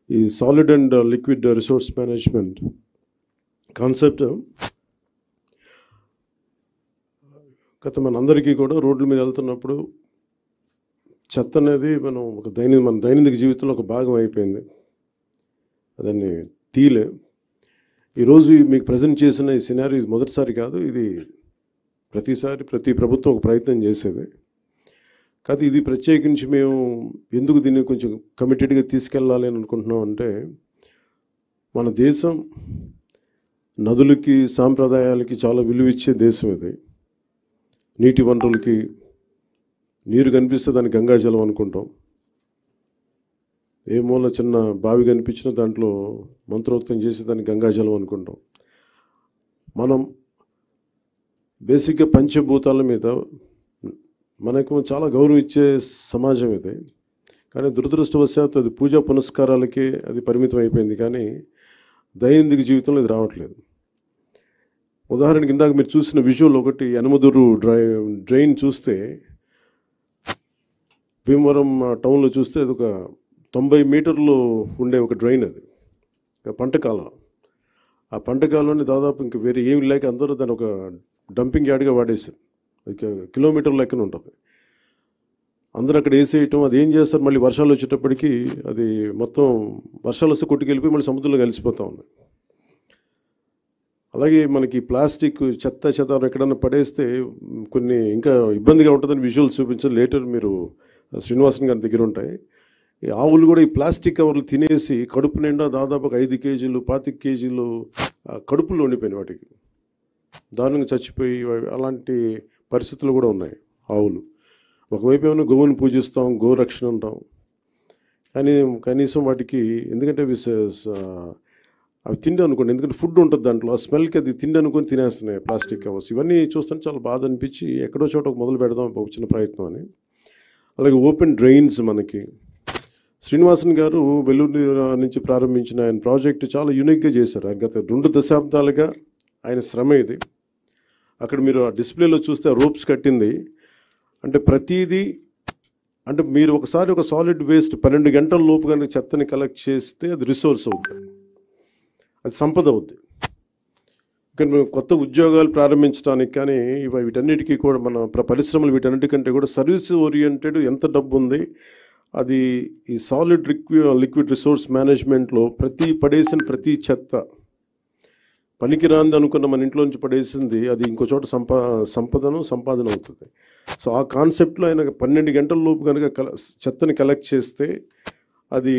ఈ solid and liquid resource management concept గత మనందరికీ కూడా రోడ్ల మీద వెళ్తున్నప్పుడు చెత్త అనేది మన దైనందిక జీవితంలో ఒక భాగం అయిపోయింది. దాన్ని తీలే. ఈరోజు మీకు ప్రజెంట్ చేసిన ఈ సినారీ ఇది మొదటిసారి కాదు, ఇది ప్రతిసారి ప్రతి ప్రభుత్వం ఒక ప్రయత్నం చేసేది. కాదు ఇది ప్రత్యేకించి మేము ఎందుకు దీన్ని కొంచెం కమిటెడ్గా తీసుకెళ్ళాలి అని అనుకుంటున్నాం అంటే, మన దేశం నదులకి సాంప్రదాయాలకి చాలా విలువ ఇచ్చే దేశం ఇది. నీటి వనరులకి నీరు కనిపిస్తే దాన్ని గంగాజలం అనుకుంటాం. ఏ మూల చిన్న బావి కనిపించినా దాంట్లో మంత్రోక్తం చేసి దాన్ని గంగాజలం అనుకుంటాం. మనం బేసిక్గా పంచభూతాల మీద మనకు చాలా గౌరవం ఇచ్చే సమాజం ఇది. కానీ దురదృష్టవశాత్తు అది పూజా పునస్కారాలకే అది పరిమితం అయిపోయింది, కానీ దైనందిక జీవితంలో ఇది రావట్లేదు. ఉదాహరణకి ఇందాక మీరు చూసిన విజువల్ ఒకటి, యనమదురు డ్రైన్ చూస్తే భీమవరం టౌన్లో చూస్తే అది ఒక 90 మీటర్లు ఉండే ఒక డ్రైన్. అది పంటకాలం. ఆ పంటకాలంలో దాదాపు ఇంక వేరే ఏమి లేక అందరూ దాన్ని ఒక డంపింగ్ యార్డ్గా వాడేశారు. అది కిలోమీటర్ లెక్కన ఉంటుంది. అందరూ అక్కడ వేసేయటం, అది ఏం చేస్తారు, మళ్ళీ వర్షాలు వచ్చేటప్పటికి అది మొత్తం వర్షాలు వస్తే కొట్టుకెళ్ళిపోయి మళ్ళీ సముద్రంలో కలిసిపోతూ ఉంది. అలాగే మనకి ప్లాస్టిక్ చెత్త ఎక్కడన్నా పడేస్తే కొన్ని ఇంకా ఇబ్బందిగా ఉంటుందని విజువల్స్ చూపించాలి. లేటర్ మీరు శ్రీనివాసన్ గారి దగ్గర ఉంటాయి. ఈ ఆవులు కూడా ఈ ప్లాస్టిక్ కవర్లు తినేసి కడుపు నిండా దాదాపు 5 కేజీలు 25 కేజీలు కడుపులో ఉండిపోయినాయి. వాటికి దారుణంగా చచ్చిపోయి అలాంటి పరిస్థితులు కూడా ఉన్నాయి ఆవులు. ఒకవైపు ఏమైనా గోవుని పూజిస్తాం, గోరక్షణ అంటాం, కానీ కనీసం వాటికి ఎందుకంటే అవి తిండి అనుకోండి, ఎందుకంటే ఫుడ్ ఉంటుంది దాంట్లో, ఆ స్మెల్కి అది తిండి అనుకొని తినేస్తున్నాయి ప్లాస్టిక్ కవర్స్. ఇవన్నీ చూస్తుంటే చాలా బాధ అనిపించి ఎక్కడో చోట మొదలు పెడదాం ఒక చిన్న ప్రయత్నం అని. అలాగే ఓపెన్ డ్రైన్స్ మనకి శ్రీనివాసన్ గారు వెల్లూరు నుంచి ప్రారంభించిన ఆయన ప్రాజెక్టు చాలా యూనిక్గా చేశారు. గత 2 దశాబ్దాలుగా ఆయన శ్రమ ఇది. అక్కడ మీరు ఆ డిస్ప్లేలో చూస్తే రోప్స్ కట్టింది అంటే ప్రతిదీ అంటే మీరు ఒకసారి ఒక సాలిడ్ వేస్ట్ 12 గంటల లోపు కనుక చెత్తని కలెక్ట్ చేస్తే అది రిసోర్స్ అవుతుంది, అది సంపద అవుద్ది. కానీ మేము కొత్త ఉద్యోగాలు ప్రారంభించడానికి కానీ వీటన్నిటికీ కూడా మన పరిశ్రమలు వీటన్నిటికంటే కూడా సర్వీస్ ఓరియంటెడ్ ఎంత డబ్బు ఉంది, అది ఈ సాలిడ్ లిక్విడ్ రిసోర్స్ మేనేజ్మెంట్లో పడేసిన ప్రతి చెత్త పనికిరాంది అనుకున్న మన ఇంట్లో నుంచి పడేసింది అది ఇంకో చోట సంపాదన అవుతుంది. సో ఆ కాన్సెప్ట్లో ఆయన 12 గంటల లోపు కనుక చెత్తని కలెక్ట్ చేస్తే అది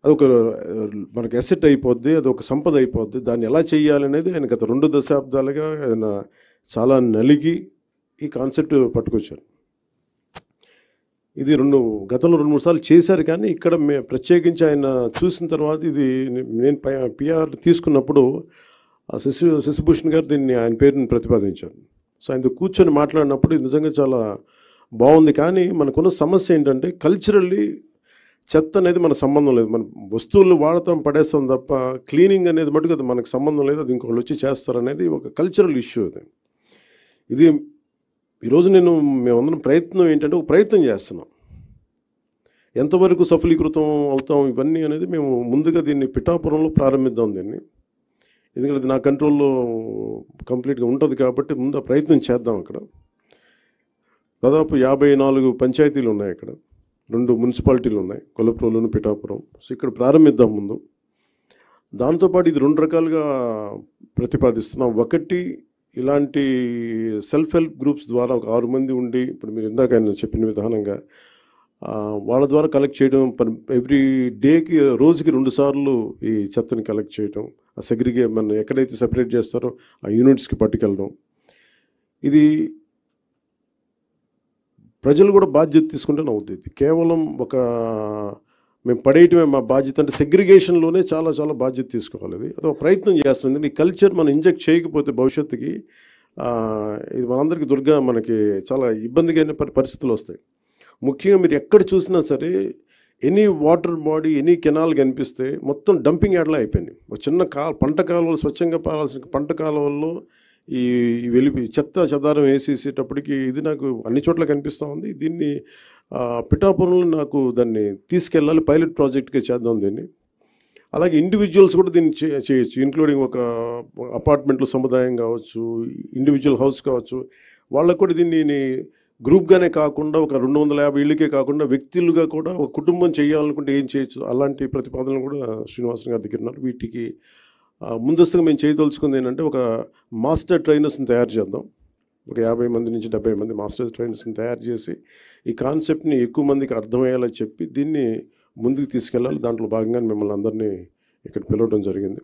ఒక మనకి అసెట్ అయిపోద్ది, అది ఒక సంపద అయిపోద్ది. దాన్ని ఎలా చేయాలనేది ఆయన గత 2 దశాబ్దాలుగా ఆయన చాలా నలిగి ఈ కాన్సెప్ట్ పట్టుకొచ్చారు. ఇది గతంలో 2-3 సార్లు చేశారు, కానీ ఇక్కడ ప్రత్యేకించి ఆయన చూసిన తర్వాత ఇది నేను పిఆర్ తీసుకున్నప్పుడు శశిభూషణ్ గారు దీన్ని ఆయన పేరుని ప్రతిపాదించారు. సో ఆయనతో కూర్చొని మాట్లాడినప్పుడు ఇది నిజంగా చాలా బాగుంది. కానీ మనకున్న సమస్య ఏంటంటే కల్చరల్లీ చెత్త అనేది మన సంబంధం లేదు. మన వస్తువులు వాడతాం, పడేస్తాం తప్ప క్లీనింగ్ అనేది మటుకు అది మనకు సంబంధం లేదు, అది ఇంకొకళ్ళు వచ్చి చేస్తారనేది ఒక కల్చరల్ ఇష్యూ. ఇది ఈరోజు మేమందరం ప్రయత్నం ఏంటంటే ఒక ప్రయత్నం చేస్తున్నాం, ఎంతవరకు సఫలీకృతం అవుతాం ఇవన్నీ అనేది మేము ముందుగా దీన్ని పిఠాపురంలో ప్రారంభిద్దాం దీన్ని. ఎందుకంటే అది నా కంట్రోల్లో కంప్లీట్గా ఉంటుంది కాబట్టి ముందు ఆ ప్రయత్నం చేద్దాం. అక్కడ దాదాపు 54 పంచాయతీలు ఉన్నాయి, అక్కడ 2 మున్సిపాలిటీలు ఉన్నాయి, కొల్లప్రోలును పిఠాపురం. సో ఇక్కడ ప్రారంభిద్దాం ముందు. దాంతోపాటు ఇది 2 రకాలుగా ప్రతిపాదిస్తున్నాం. ఒకటి ఇలాంటి సెల్ఫ్ హెల్ప్ గ్రూప్స్ ద్వారా ఒక 6 మంది ఉండి, ఇప్పుడు మీరు ఇందాక ఆయన చెప్పిన విధానంగా వాళ్ళ ద్వారా కలెక్ట్ చేయడం, ఎవ్రీ డేకి రోజుకి 2 సార్లు ఈ చెత్తని కలెక్ట్ చేయడం, ఆ మన ఎక్కడైతే సెపరేట్ చేస్తారో ఆ యూనిట్స్కి పట్టుకెళ్ళడం. ఇది ప్రజలు కూడా బాధ్యత తీసుకుంటేనే అవుతుంది. కేవలం మేము పడేయటమే మా బాధ్యత అంటే సెగ్రిగేషన్లోనే చాలా చాలా బాధ్యత తీసుకోవాలి. అది ఒక ప్రయత్నం చేస్తుంది. ఎందుకంటే ఈ కల్చర్ మనం ఇంజెక్ట్ చేయకపోతే భవిష్యత్తుకి ఇది మనందరికీ మనకి చాలా ఇబ్బందిగా పరిస్థితులు వస్తాయి. ముఖ్యంగా మీరు ఎక్కడ చూసినా సరే any water body, any canal కనిపిస్తే మొత్తం డంపింగ్ యార్డ్లా అయిపోయింది. ఒక చిన్న పంట కాలువలు, స్వచ్ఛంగా పారాల్సిన పంట కాలువల్లో ఈ చెత్త చెదారం వేసేసేటప్పటికి ఇది నాకు అన్ని చోట్ల కనిపిస్తూ ఉంది. దీన్ని పిఠాపురంలో నాకు దాన్ని తీసుకెళ్ళాలి, పైలట్ ప్రాజెక్ట్గా చేద్దాం దీన్ని. అలాగే ఇండివిజువల్స్ కూడా దీన్ని చేయొచ్చు, ఇంక్లూడింగ్ ఒక అపార్ట్మెంట్ల సముదాయం కావచ్చు, ఇండివిజువల్ హౌస్ కావచ్చు, వాళ్ళకు కూడా దీన్ని గ్రూప్గానే కాకుండా ఒక 250 ఇళ్ళకే కాకుండా వ్యక్తులుగా కూడా ఒక కుటుంబం చేయాలనుకుంటే ఏం చేయొచ్చు, అలాంటి ప్రతిపాదనలు కూడా శ్రీనివాసన్ గారి దగ్గర ఉన్నారు. వీటికి ముందస్తుగా మేము చేయదలుచుకుంది ఏంటంటే ఒక మాస్టర్ ట్రైనర్స్ని తయారు చేద్దాం. ఒక 50 మంది నుంచి 70 మంది మాస్టర్ ట్రైనర్స్ని తయారు చేసి ఈ కాన్సెప్ట్ని ఎక్కువ మందికి అర్థమయ్యేలా చెప్పి దీన్ని ముందుకు తీసుకెళ్ళాలి. దాంట్లో భాగంగా మిమ్మల్ని అందరినీ ఇక్కడ పిలవడం జరిగింది.